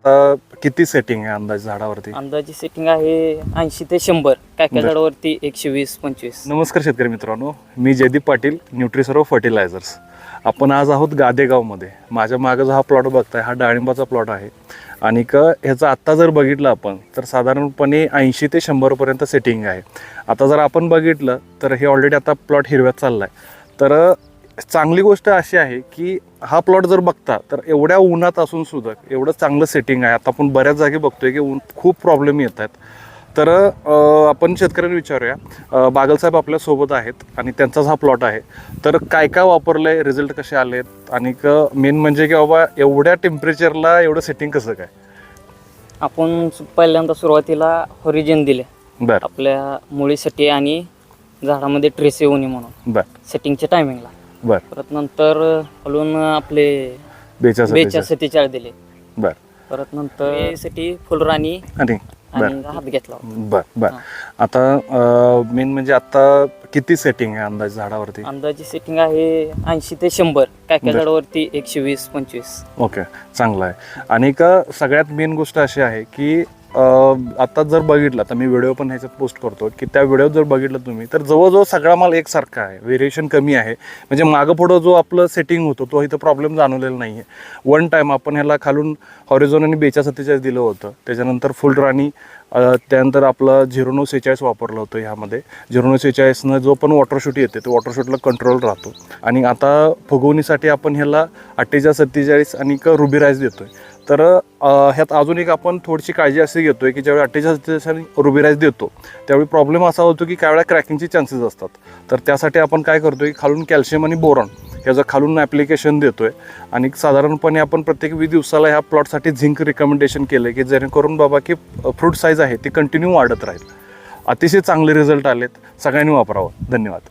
किती सेटिंग आहे अंदाज झाडावरती? अंदाजे सेटिंग आहे 80 ते 100, काय काय झाडावरती 120-25. नमस्कार शेतकरी मित्रांनो, मी जयदीप पाटील, न्यूट्रिसर्व फर्टिलायझर्स. आपण आज आहोत गादेगावमध्ये. माझ्या मागं जो हा प्लॉट बघताय हा डाळिंबाचा प्लॉट आहे आणि ह्याचा आत्ता जर बघितलं आपण तर साधारणपणे 80 ते 100पर्यंत सेटिंग आहे. आता जर आपण बघितलं तर हे ऑलरेडी आता प्लॉट हिरव्यात चालला आहे. तर चांगली गोष्ट अशी आहे की हा प्लॉट जर बघता तर एवढ्या उन्हात असून सुद्धा एवढं चांगलं सेटिंग आहे. आता आपण बऱ्याच जागी बघतोय की खूप प्रॉब्लेम येत आहेत. तर आपण शेतकऱ्यांना विचारूया. बागलसाहेब आपल्यासोबत आहेत आणि त्यांचाच हा प्लॉट आहे. तर काय काय वापरलं आहे, रिझल्ट कसे आलेत आणि मेन म्हणजे की बाबा एवढ्या टेम्परेचरला एवढं सेटिंग कसं काय? आपण पहिल्यांदा सुरुवातीला हॉरिजन दिले बरं आपल्या मुळीसाठी आणि झाडामध्ये ट्रेस येऊ नये म्हणून बरं सेटिंगच्या टायमिंगला. बरं परत नंतर हलवून आपले 47 दिले. बरं परत नंतर साठी फुलराणी आणि आणि हात घेतला. बरं बरं. आता मेन म्हणजे आता किती सेटिंग आहे अंदाज झाडावरती? अंदाजे सेटिंग आहे 80 ते 100, काय काय झाडावरती 120-25. ओके, चांगलं आहे. आणि सगळ्यात मेन गोष्ट अशी आहे की आता जर बघितलं तर मी व्हिडिओ पण ह्याच्यात पोस्ट करतो की त्या व्हिडिओ जर बघितलं तुम्ही तर जवळजवळ सगळा माल एकसारखा आहे, व्हेरिएशन कमी आहे. म्हणजे मागं पुढं जो आपलं सेटिंग होतो तो इथं प्रॉब्लेम जाणवलेला नाही आहे. वन टाईम आपण ह्याला खालून हॉरिझॉन आणि 47 दिलं होतं, त्याच्यानंतर फुलराणी, त्यानंतर आपलं 0946 वापरलं होतं. ह्यामध्ये 0946 जो पण वॉटरशूट येते तो वॉटरशूटला कंट्रोल राहतो. आणि आता फुगवणीसाठी आपण ह्याला 48-47 आणि रुबीराईज देतोय. तर ह्यात अजून एक आपण थोडीशी काळजी अशी घेतोय की ज्यावेळी 48-47 आणि रुबीराईज देतो त्यावेळी प्रॉब्लेम असा होतो की काही वेळा क्रॅकिंगचे चान्सेस असतात. तर त्यासाठी आपण काय करतोय की खालून कॅल्शियम आणि बोरॉन ह्याचं खालून ॲप्लिकेशन देतोय. आणि साधारणपणे आपण प्रत्येक 20 दिवसाला ह्या प्लॉटसाठी झिंक रिकमेंडेशन केलं की जेणेकरून बाबा की फ्रूट साईज आहे ती कंटिन्यू वाढत राहील. अतिशय चांगले रिझल्ट आलेत, सगळ्यांनी वापरावं. धन्यवाद.